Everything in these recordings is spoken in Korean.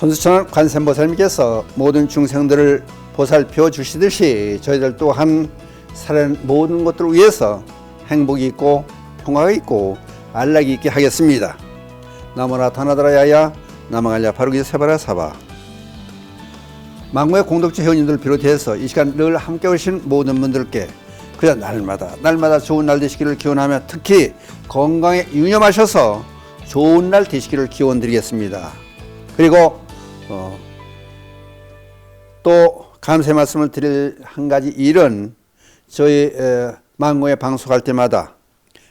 천수천왕 관세음보살님께서 모든 중생들을 보살펴 주시듯이 저희들 또한 살아있는 모든 것들을 위해서 행복이 있고 평화가 있고 안락이 있게 하겠습니다. 나무나 타나다라야야 나망알야 바루기 세바라 사바. 망고의 공덕주 회원님들 비롯해서 이 시간 늘 함께 오신 모든 분들께 그냥 날마다 좋은 날 되시기를 기원하며 특히 건강에 유념하셔서 좋은 날 되시기를 기원드리겠습니다. 그리고 또 감사의 말씀을 드릴 한 가지 일은 저희 망고에 방송할 때마다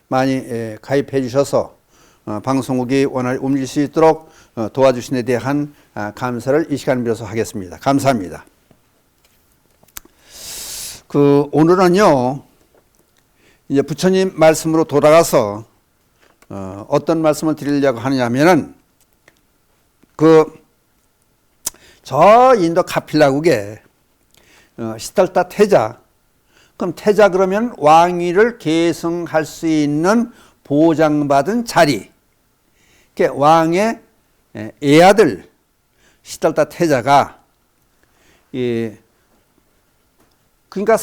많이 가입해 주셔서 방송국이 원활히 움직일 수 있도록 도와주신 데 대한 감사를 이 시간 빌어서 하겠습니다. 감사합니다. 오늘은요, 이제 부처님 말씀으로 돌아가서 어떤 말씀을 드리려고 하느냐면은 저 인도 카필라국에 시달타 태자, 그럼 태자 그러면 왕위를 계승할 수 있는 보장받은 자리, 왕의 애아들 시달타 태자가 그러니까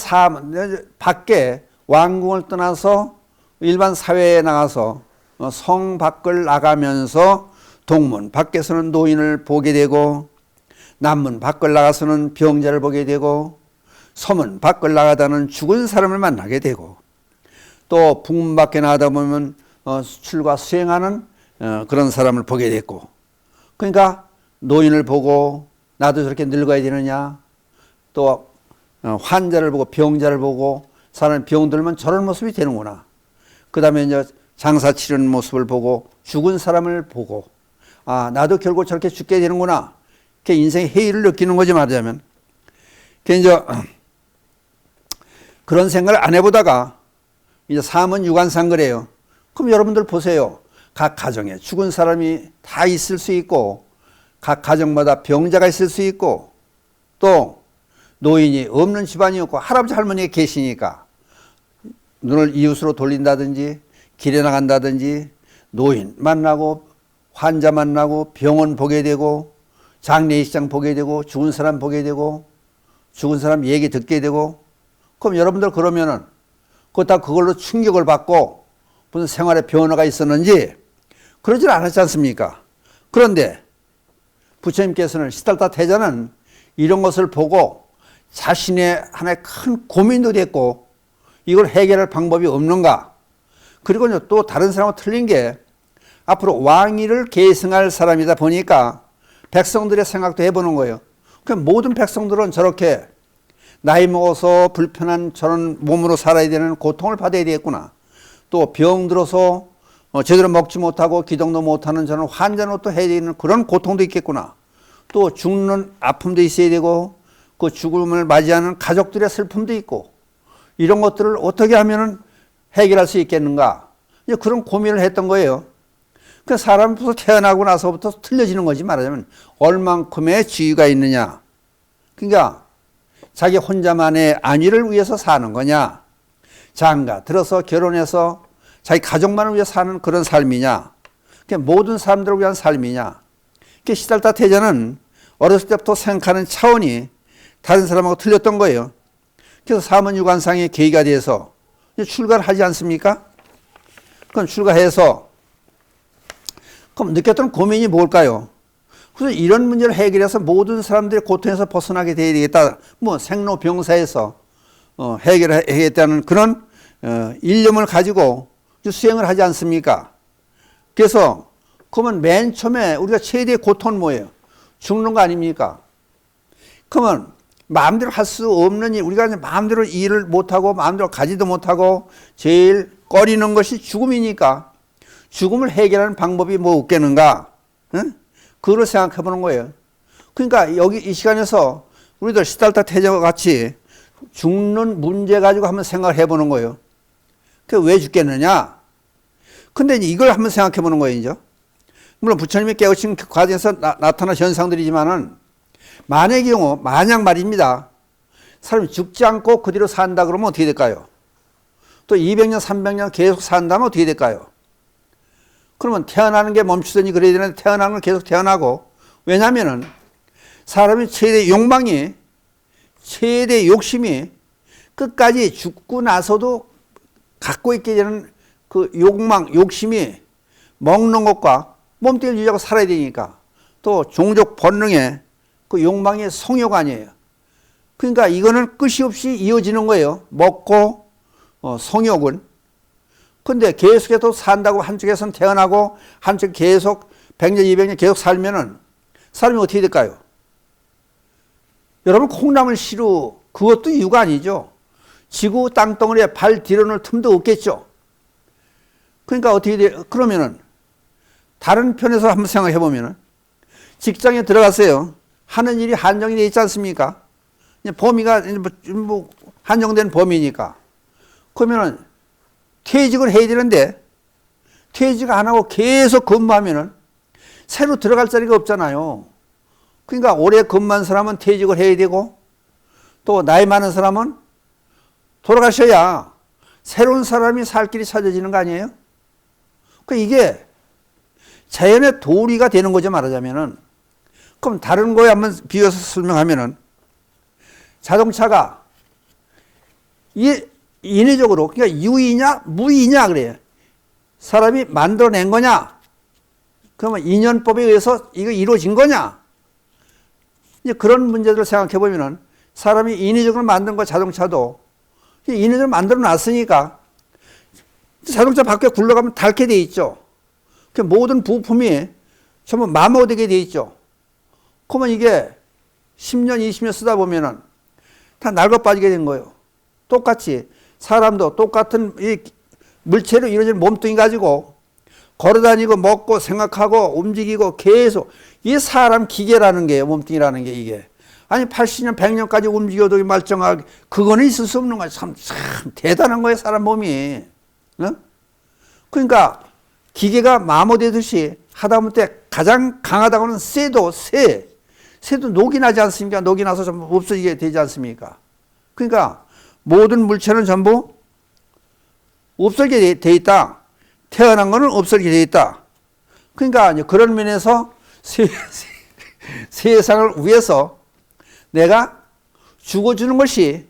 밖에 왕궁을 떠나서 일반 사회에 나가서 성 밖을 나가면서 동문 밖에서는 노인을 보게 되고 남문 밖을 나가서는 병자를 보게 되고 서문 밖을 나가다는 죽은 사람을 만나게 되고 또 북문 밖에 나가다 보면 수출과 수행하는 그런 사람을 보게 됐고, 그러니까 노인을 보고 나도 저렇게 늙어야 되느냐, 또 환자를 보고 병자를 보고 사람 병들면 저런 모습이 되는구나. 그 다음에 이제 장사 치르는 모습을 보고 죽은 사람을 보고 나도 결국 저렇게 죽게 되는구나. 인생의 해이를 느끼는 거지 말하자면. 이제 그런 생각을 안 해보다가 이제 사문 유관상 그래요. 그럼 여러분들 보세요. 각 가정에 죽은 사람이 다 있을 수 있고 각 가정마다 병자가 있을 수 있고 또 노인이 없는 집안이 없고 할아버지 할머니가 계시니까 눈을 이웃으로 돌린다든지 길에 나간다든지 노인 만나고 환자 만나고 병원 보게 되고 장례식장 보게 되고 죽은 사람 보게 되고 죽은 사람 얘기 듣게 되고, 그럼 여러분들 그러면은 그걸로 충격을 받고 무슨 생활의 변화가 있었는지 그러질 않았지 않습니까? 그런데 부처님께서는 시달타 태자는 이런 것을 보고 자신의 하나의 큰 고민도 됐고 이걸 해결할 방법이 없는가. 그리고 또 다른 사람하고 틀린 게 앞으로 왕위를 계승할 사람이다 보니까 백성들의 생각도 해보는 거예요. 그럼 모든 백성들은 저렇게 나이 먹어서 불편한 저런 몸으로 살아야 되는 고통을 받아야 되겠구나. 또 병 들어서 제대로 먹지 못하고 기동도 못하는 저런 환자는 또 해야 되는 그런 고통도 있겠구나. 또 죽는 아픔도 있어야 되고 그 죽음을 맞이하는 가족들의 슬픔도 있고 이런 것들을 어떻게 하면은 해결할 수 있겠는가. 이제 그런 고민을 했던 거예요. 그 사람부터 태어나고 나서부터 틀려지는 거지 말하자면 얼만큼의 지위가 있느냐. 그러니까 자기 혼자만의 안위를 위해서 사는 거냐, 장가 들어서 결혼해서 자기 가족만을 위해 사는 그런 삶이냐, 모든 사람들을 위한 삶이냐. 시달타 태자는 어렸을 때부터 생각하는 차원이 다른 사람하고 틀렸던 거예요. 그래서 사문유관상의 계기가 돼서 출가를 하지 않습니까? 그럼 출가해서 그럼 느꼈던 고민이 뭘까요? 그래서 이런 문제를 해결해서 모든 사람들이 고통에서 벗어나게 돼야 되겠다. 생로병사에서 해결하겠다는 그런 일념을 가지고 수행을 하지 않습니까? 그래서 그러면 맨 처음에 우리가 최대의 고통은 뭐예요? 죽는 거 아닙니까? 그러면 마음대로 할 수 없는 일, 우리가 마음대로 일을 못하고 마음대로 가지도 못하고 제일 꺼리는 것이 죽음이니까 죽음을 해결하는 방법이 뭐 없겠는가? 응? 그걸 생각해 보는 거예요. 그러니까 여기 이 시간에서 우리들 시달타 태자와 같이 죽는 문제 가지고 한번 생각을 해 보는 거예요. 그 왜 죽겠느냐? 근데 이걸 한번 생각해 보는 거예요, 이제. 물론 부처님이 깨우친 그 과정에서 나타난 현상들이지만은 만약의 경우, 만약 말입니다. 사람이 죽지 않고 그대로 산다 그러면 어떻게 될까요? 또 200년, 300년 계속 산다면 어떻게 될까요? 그러면 태어나는 게 멈추더니 그래야 되는데 태어나는 건 계속 태어나고, 왜냐면은 사람의 최대 욕망이, 최대 욕심이 끝까지 죽고 나서도 갖고 있게 되는 그 욕망, 욕심이 먹는 것과 몸뚱이를 유지하고 살아야 되니까 또 종족 본능의 그 욕망의 성욕 아니에요. 그러니까 이거는 끝이 없이 이어지는 거예요. 먹고 성욕은. 근데 계속해서 산다고 한쪽에서는 태어나고 한쪽 계속 100년, 200년 계속 살면은 사람이 어떻게 될까요? 여러분 콩나물 시루 그것도 이유가 아니죠. 지구 땅덩어리에 발 디뎌놓을 틈도 없겠죠. 그러니까 어떻게 돼? 그러면은 다른 편에서 한번 생각해 보면은 직장에 들어갔어요. 하는 일이 한정이 되어 있지 않습니까? 범위가 뭐 한정된 범위니까. 그러면은 퇴직을 해야 되는데 퇴직 안 하고 계속 근무하면은 새로 들어갈 자리가 없잖아요. 그러니까 오래 근무한 사람은 퇴직을 해야 되고 또 나이 많은 사람은 돌아가셔야 새로운 사람이 살 길이 찾아지는 거 아니에요? 그러니까 이게 자연의 도리가 되는 거죠, 말하자면은. 그럼 다른 거에 한번 비교해서 설명하면은 자동차가 인위적으로, 그러니까 유의냐 무의냐 그래요. 사람이 만들어낸 거냐? 그러면 인연법에 의해서 이거 이루어진 거냐? 이제 그런 문제들을 생각해 보면은 사람이 인위적으로 만든 거 자동차도 인위적으로 만들어 놨으니까 자동차 밖에 굴러가면 닳게 돼 있죠. 그 모든 부품이 전부 마모되게 돼 있죠. 그러면 이게 10년, 20년 쓰다 보면은 다 낡아 빠지게 된 거예요. 똑같이 사람도 똑같은 이 물체로 이루어진 몸뚱이 가지고 걸어다니고 먹고 생각하고 움직이고 계속 이게 사람 기계라는 게요. 몸뚱이라는 게 이게. 아니 80년, 100년까지 움직여도 말짱하게 그거는 있을 수 없는 거야. 참 대단한 거예요. 사람 몸이. 어? 그러니까 기계가 마모되듯이 하다못해 가장 강하다고는 새도 녹이 나지 않습니까? 녹이 나서 좀 없어지게 되지 않습니까? 그러니까 모든 물체는 전부 없어지게 돼 있다. 태어난 거는 없어지게 돼 있다. 그러니까 이제 그런 면에서 세상을 위해서 내가 죽어주는 것이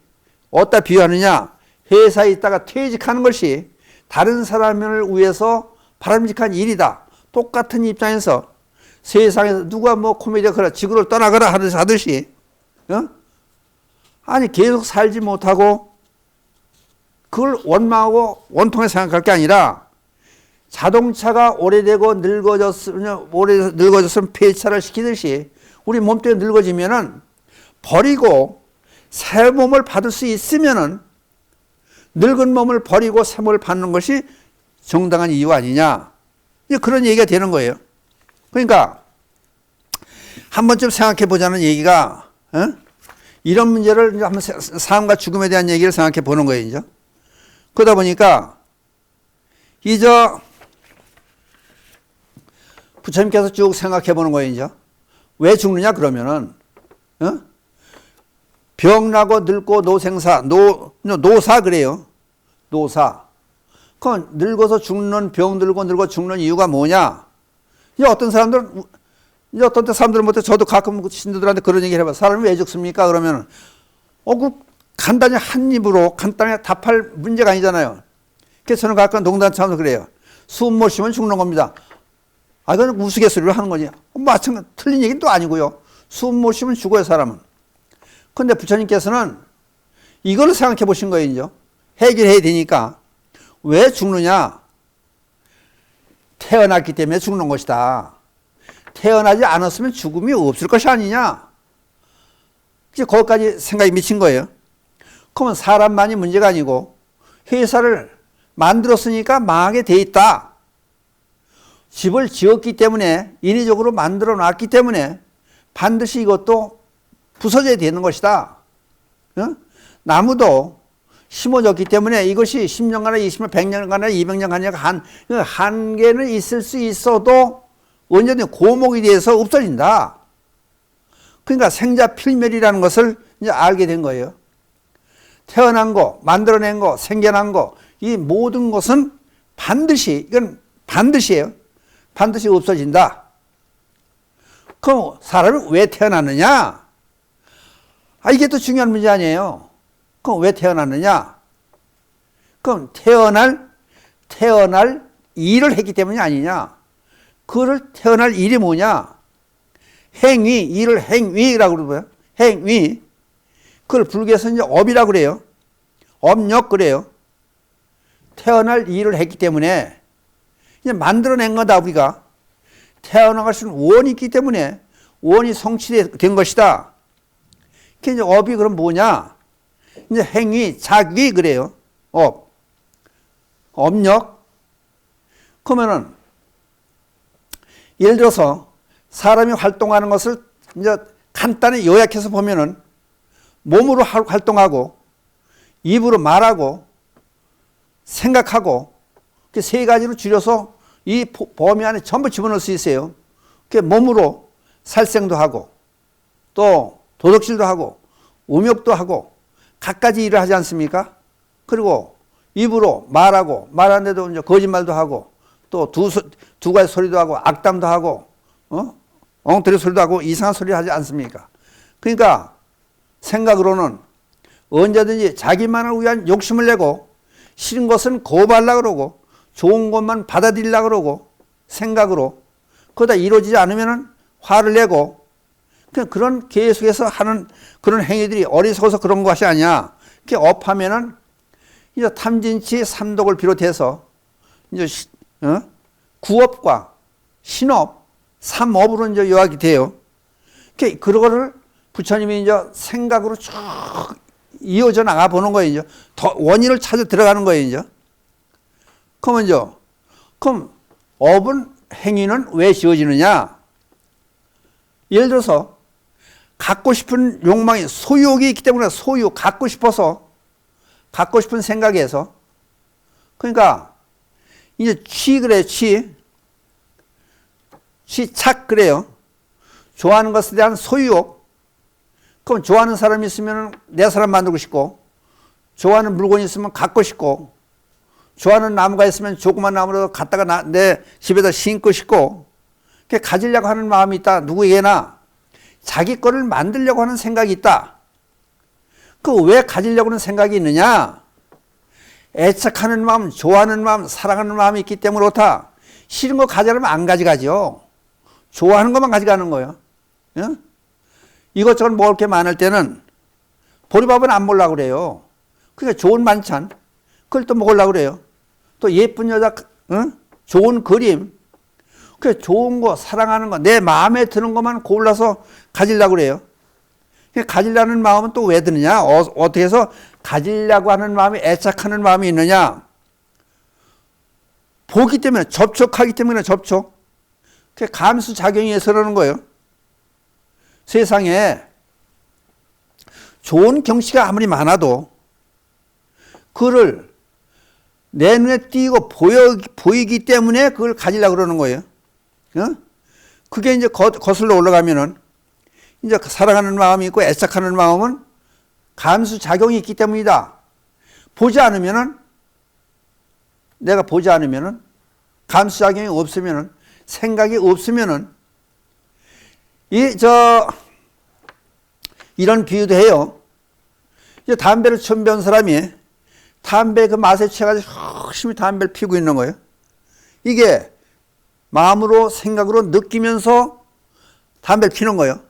어디다 비유하느냐? 회사에 있다가 퇴직하는 것이 다른 사람을 위해서 바람직한 일이다. 똑같은 입장에서 세상에서 누가 뭐 코미디가 그래 지구를 떠나거라 하듯이 아니 계속 살지 못하고 그걸 원망하고 원통에 생각할 게 아니라 자동차가 오래되고 늙어졌으면 폐차를 시키듯이 우리 몸뚱이 늙어지면은 버리고 새 몸을 받을 수 있으면은 늙은 몸을 버리고 새 몸을 받는 것이 정당한 이유 아니냐. 그런 얘기가 되는 거예요. 그러니까 한 번쯤 생각해 보자는 얘기가 이런 문제를 한번 삶과 죽음에 대한 얘기를 생각해 보는 거예요. 이제. 그러다 보니까 이제 부처님께서 쭉 생각해 보는 거예요. 이제. 왜 죽느냐 그러면은 병나고 늙고 노생사 노사 그래요. 노사. 그건 늙어서 죽는 병 들고 늙어 죽는 이유가 뭐냐? 이제 어떤 사람들은 못해 저도 가끔 신도들한테 그런 얘기를 해봐. 사람이 왜 죽습니까? 그러면 그 간단히 한 입으로 간단히 답할 문제가 아니잖아요. 그래서 저는 가끔 농담처럼 그래요. 숨 못 쉬면 죽는 겁니다. 그건 우스갯소리로 하는 거지. 마찬가지 틀린 얘기는 또 아니고요. 숨 못 쉬면 죽어요, 사람은. 그런데 부처님께서는 이걸 생각해 보신 거예요, 이제. 해결해야 되니까. 왜 죽느냐? 태어났기 때문에 죽는 것이다. 태어나지 않았으면 죽음이 없을 것이 아니냐? 이제 거기까지 생각이 미친 거예요. 그러면 사람만이 문제가 아니고 회사를 만들었으니까 망하게 돼 있다. 집을 지었기 때문에 인위적으로 만들어 놨기 때문에 반드시 이것도 부서져야 되는 것이다. 나무도 심어졌기 때문에 이것이 10년간이나 20년, 100년간이나 200년간이나 한계는 있을 수 있어도 언제든 고목이 돼서 없어진다. 그러니까 생자필멸이라는 것을 이제 알게 된 거예요. 태어난 거, 만들어낸 거, 생겨난 거, 이 모든 것은 반드시, 이건 반드시예요. 반드시 없어진다. 그럼 사람이 왜 태어났느냐? 이게 또 중요한 문제 아니에요. 그럼 왜 태어났느냐? 그럼 태어날 일을 했기 때문이 아니냐? 그를 태어날 일이 뭐냐? 행위, 일을 행위라고 그러고요. 행위. 그걸 불교에서 이제 업이라고 그래요. 업력 그래요. 태어날 일을 했기 때문에 이제 만들어낸 거다, 우리가. 태어나갈 수 있는 원이 있기 때문에 원이 성취된 것이다. 그게 이제 업이 그럼 뭐냐? 이제 행위, 작위 그래요. 업력. 그러면은 예를 들어서 사람이 활동하는 것을 이제 간단히 요약해서 보면은 몸으로 활동하고 입으로 말하고 생각하고 그 세 가지로 줄여서 이 범위 안에 전부 집어넣을 수 있어요. 그 몸으로 살생도 하고 또 도덕질도 하고 음욕도 하고 갖가지 일을 하지 않습니까? 그리고 입으로 말하고 말하는데도 이제 거짓말도 하고 또 두 가지 소리도 하고 악담도 하고 엉터리 소리도 하고 이상한 소리 하지 않습니까? 그러니까 생각으로는 언제든지 자기만을 위한 욕심을 내고 싫은 것은 거부하려고 그러고 좋은 것만 받아들이려고 그러고 생각으로 그러다 이루어지지 않으면 화를 내고 그런 계속해서 하는 그런 행위들이 어리석어서 그런 것이 아니야. 이렇게 업하면은 이제 탐진치 삼독을 비롯해서 이제 구업과 신업, 삼업으로 이제 요약이 돼요. 그거를 부처님이 이제 생각으로 쭉 이어져 나가 보는 거예요. 이제 더 원인을 찾아 들어가는 거예요. 이제. 그럼 업은 행위는 왜 지어지느냐? 예를 들어서 갖고 싶은 욕망이 소유욕이 있기 때문에 소유 갖고 싶어서 갖고 싶은 생각에서 그러니까 이제 그래 취착 그래요. 좋아하는 것에 대한 소유욕. 그럼 좋아하는 사람이 있으면 내 사람 만들고 싶고 좋아하는 물건이 있으면 갖고 싶고 좋아하는 나무가 있으면 조그만 나무로 갖다가 내 집에다 심고 싶고 가지려고 하는 마음이 있다. 누구에게나 자기 거를 만들려고 하는 생각이 있다. 그 왜 가지려고 하는 생각이 있느냐? 애착하는 마음, 좋아하는 마음, 사랑하는 마음이 있기 때문에 그렇다. 싫은 거 가져가면 안 가져가죠. 좋아하는 것만 가져가는 거예요. 응? 이것저것 먹을 게 많을 때는 보리밥은 안 먹으려고 그래요. 그러니까 좋은 반찬, 그걸 또 먹으려고 그래요. 또 예쁜 여자, 응? 좋은 그림, 그 좋은 거, 사랑하는 거, 내 마음에 드는 것만 골라서 가지려고 그래요. 가지려는 마음은 또 왜 드느냐? 어떻게 해서 가지려고 하는 마음이 애착하는 마음이 있느냐? 보기 때문에, 접촉하기 때문에 접촉. 그 감수작용이 해서 그러는 거예요. 세상에 좋은 경치가 아무리 많아도 그를 내 눈에 띄고 보이기 때문에 그걸 가지려고 그러는 거예요. 그게 이제 거슬러 올라가면은 이제 사랑하는 마음이 있고 애착하는 마음은 감수작용이 있기 때문이다. 보지 않으면은 내가 보지 않으면은 감수작용이 없으면은 생각이 없으면은 이런 비유도 해요. 이제 담배를 처음 배운 사람이 담배 그 맛에 취해가지고 열심히 담배를 피우고 있는 거예요. 이게 마음으로 생각으로 느끼면서 담배를 피는 거예요.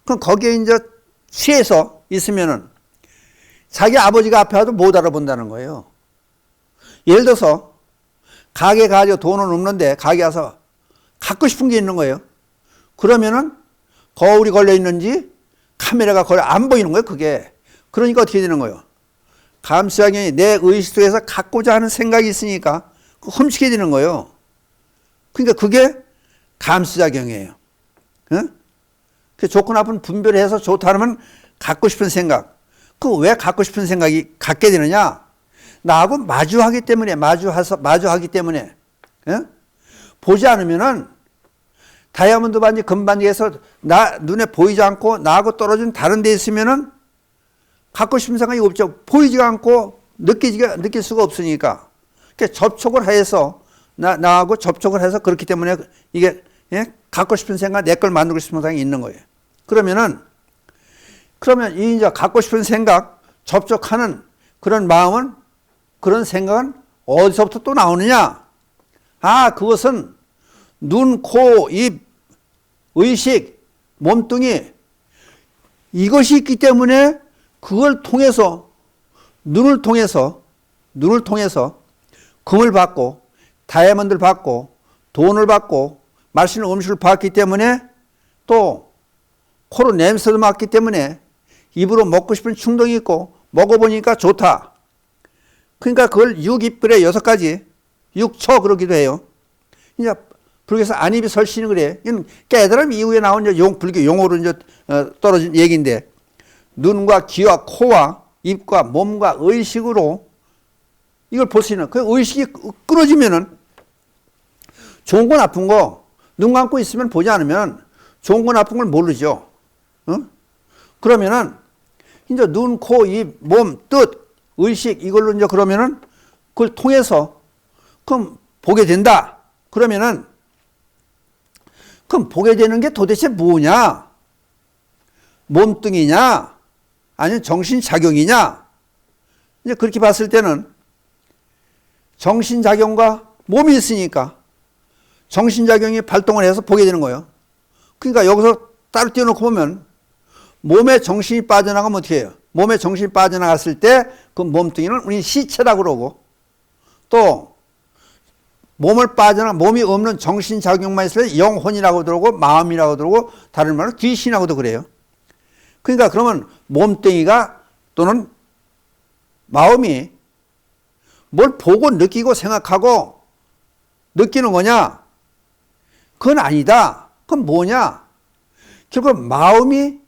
그럼 거기에 이제 취해서 있으면은 자기 아버지가 앞에 와도 못 알아본다는 거예요. 예를 들어서 가게 가지고 돈은 없는데 가게 와서 갖고 싶은 게 있는 거예요. 그러면은 거울이 걸려 있는지 카메라가 걸려 안 보이는 거예요. 그게. 그러니까 어떻게 되는 거예요? 감수작용이 내 의식 속에서 갖고자 하는 생각이 있으니까 훔치게 되는 거예요. 그러니까 그게 감수작용이에요. 응? 좋고 나쁜 분별해서 좋다면 갖고 싶은 생각. 그 왜 갖고 싶은 생각이 갖게 되느냐? 나하고 마주하기 때문에, 마주하기 때문에. 응? 보지 않으면은 다이아몬드 반지, 금반지에서 눈에 보이지 않고 나하고 떨어진 다른 데 있으면은 갖고 싶은 생각이 없죠. 보이지가 않고 느낄 수가 없으니까. 접촉을 해서, 나하고 접촉을 해서 그렇기 때문에 이게 예? 갖고 싶은 생각, 내 걸 만들고 싶은 생각이 있는 거예요. 그러면 이 이제 갖고 싶은 생각, 접촉하는 그런 마음은, 그런 생각은 어디서부터 또 나오느냐? 아, 그것은 눈, 코, 입, 의식, 몸뚱이, 이것이 있기 때문에 그걸 통해서, 눈을 통해서 금을 받고, 다이아몬드를 받고, 돈을 받고, 맛있는 음식을 받기 때문에, 또 코로 냄새도 맡기 때문에 입으로 먹고 싶은 충동이 있고, 먹어보니까 좋다. 그러니까 그걸 육입불의 6가지, 육처 그러기도 해요. 이제 불교에서 안입이 설신이 그래. 이건 깨달음 이후에 나온 불교 용어로 이제 떨어진 얘기인데, 눈과 귀와 코와 입과 몸과 의식으로 이걸 볼 수 있는, 그 의식이 끊어지면은 좋은 거 나쁜 거, 눈 감고 있으면 보지 않으면 좋은 거 나쁜 걸 모르죠. 그러면은 이제 눈, 코, 입, 몸, 뜻, 의식 이걸로 이제 그러면은 그걸 통해서 그럼 보게 된다. 그러면은 그럼 보게 되는 게 도대체 뭐냐? 몸뚱이냐? 아니면 정신작용이냐? 이제 그렇게 봤을 때는 정신작용과 몸이 있으니까 정신작용이 발동을 해서 보게 되는 거예요. 그러니까 여기서 따로 띄워놓고 보면 몸에 정신이 빠져나가면 어떻게 해요? 몸에 정신이 빠져나갔을 때 그 몸뚱이는 우리 시체라고 그러고, 또 몸이 없는 정신작용만 있을 때 영혼이라고 그러고 마음이라고 그러고 다른 말로 귀신이라고도 그래요. 그러니까 그러면 몸뚱이가 또는 마음이 뭘 보고 느끼고 생각하고 느끼는 거냐? 그건 아니다. 그건 뭐냐? 결국 몸이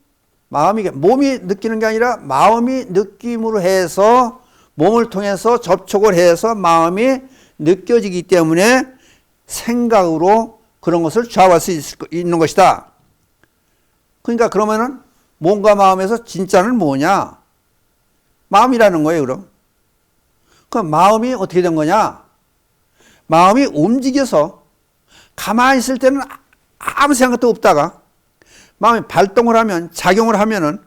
느끼는 게 아니라 마음이 느낌으로 해서 몸을 통해서 접촉을 해서 마음이 느껴지기 때문에 생각으로 그런 것을 좌우할 수 있는 것이다. 그러니까 그러면은 몸과 마음에서 진짜는 뭐냐? 마음이라는 거예요, 그럼. 그럼 마음이 어떻게 된 거냐? 마음이 움직여서 가만히 있을 때는 아무 생각도 없다가 마음이 발동을 하면, 작용을 하면은,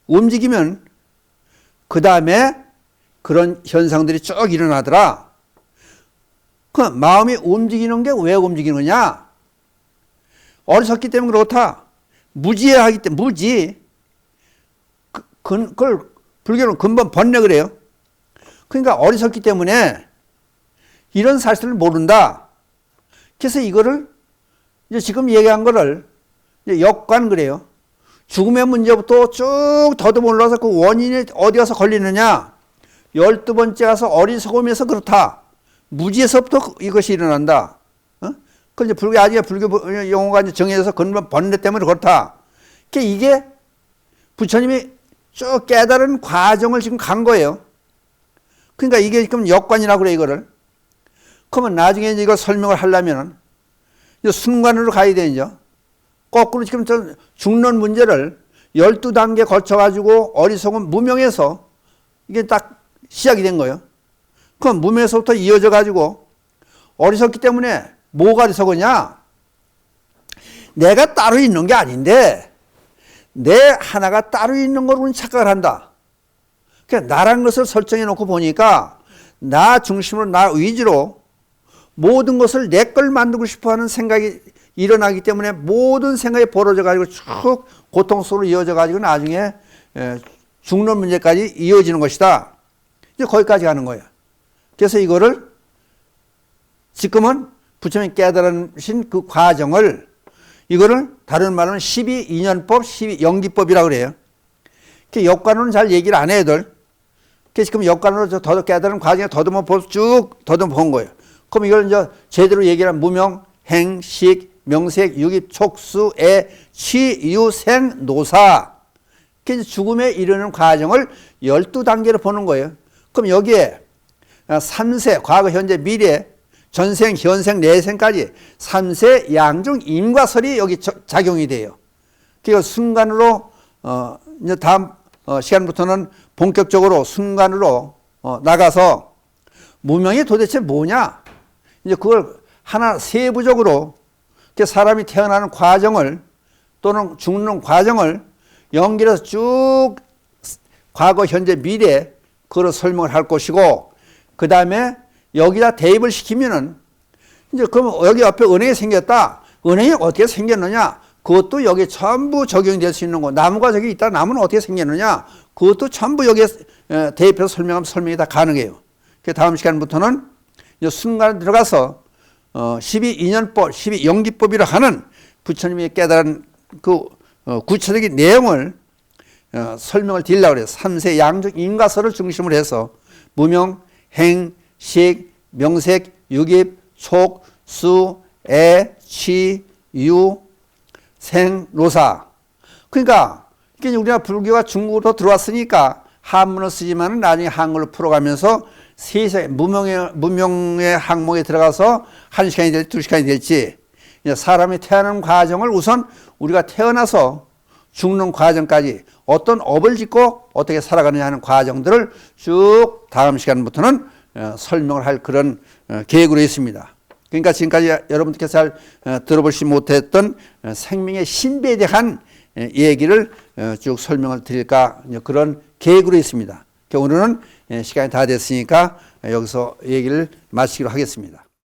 움직이면 그 다음에 그런 현상들이 쭉 일어나더라. 그 마음이 움직이는 게 왜 움직이는 거냐? 어리석기 때문에 그렇다. 무지하기 때문에, 무지. 그걸 불교는 근본 번뇌 그래요. 그러니까 어리석기 때문에 이런 사실을 모른다. 그래서 이거를 이제 지금 얘기한 거를 이제 역관 그래요. 죽음의 문제부터 쭉 더듬어 올라서 그 원인이 어디 가서 걸리느냐? 12번째 가서 어리석음에서 그렇다. 무지에서부터 이것이 일어난다. 그 이제 불교 용어가 이제 정해져서 근본 번뇌 때문에 그렇다. 그러니까 이게 부처님이 쭉 깨달은 과정을 지금 간 거예요. 그러니까 이게 지금 역관이라고 그래, 이거를. 그러면 나중에 이제 이걸 설명을 하려면은 이제 순관으로 가야 되죠. 거꾸로 지금 죽는 문제를 12단계 거쳐가지고 어리석은 무명에서 이게 딱 시작이 된 거예요. 그럼 무명에서부터 이어져가지고 어리석기 때문에 뭐가 어리석으냐? 내가 따로 있는 게 아닌데 내 하나가 따로 있는 걸로 착각을 한다. 그러니까 나란 것을 설정해 놓고 보니까 나 중심으로, 나 위주로 모든 것을 내 걸 만들고 싶어하는 생각이 일어나기 때문에 모든 생각이 벌어져 가지고 쭉 고통 속으로 이어져 가지고 나중에 죽는 문제까지 이어지는 것이다. 이제 거기까지 가는 거예요. 그래서 이거를 지금은 부처님이 깨달으신 그 과정을, 이거를 다른 말로는 12인연법, 12연기법이라고 그래요. 역관으로는 잘 얘기를 안 해요, 들. 그래서 지금 역관으로 더 깨달은 과정에 쭉 더듬어 본 거예요. 그럼 이걸 이제 제대로 얘기를 하면 무명, 행, 식, 명색, 유입, 촉수, 애, 취, 유, 생, 노사. 그래서 죽음에 이르는 과정을 12단계로 보는 거예요. 그럼 여기에 3세, 과거, 현재, 미래, 전생, 현생, 내생까지 3세 양중 임과설이 여기 작용이 돼요. 그래서 순간으로 이제 다음 시간부터는 본격적으로 순간으로 나가서 무명이 도대체 뭐냐? 이제 그걸 하나 세부적으로 사람이 태어나는 과정을 또는 죽는 과정을 연결해서 쭉 과거, 현재, 미래 그걸 설명을 할 것이고, 그 다음에 여기다 대입을 시키면은 이제 그럼 여기 옆에 은행이 생겼다. 은행이 어떻게 생겼느냐? 그것도 여기에 전부 적용될 수 있는 거. 나무가 저기 있다. 나무는 어떻게 생겼느냐? 그것도 전부 여기에 대입해서 설명하면 설명이 다 가능해요. 그 다음 시간부터는 이제 순간에 들어가서 12인연법, 12연기법이라 하는 부처님이 깨달은 그 구체적인 내용을 설명을 드리려고 그래요. 3세 양적 인과설을 중심으로 해서 무명, 행, 식, 명색, 유깁, 촉, 수, 애, 취, 유, 생, 로사. 그러니까 우리나라 불교가 중국으로 들어왔으니까 한문을 쓰지만 나중에 한글로 풀어가면서 세세 무명의 항목에 들어가서 1시간이 될지 2시간이 될지 사람이 태어나는 과정을 우선 우리가 태어나서 죽는 과정까지 어떤 업을 짓고 어떻게 살아가느냐 하는 과정들을 쭉 다음 시간부터는 설명을 할 그런 계획으로 있습니다. 그러니까 지금까지 여러분들께서 잘 들어보지 못했던 생명의 신비에 대한 얘기를 쭉 설명을 드릴까 그런 계획으로 있습니다. 오늘은 시간이 다 됐으니까 여기서 얘기를 마치기로 하겠습니다.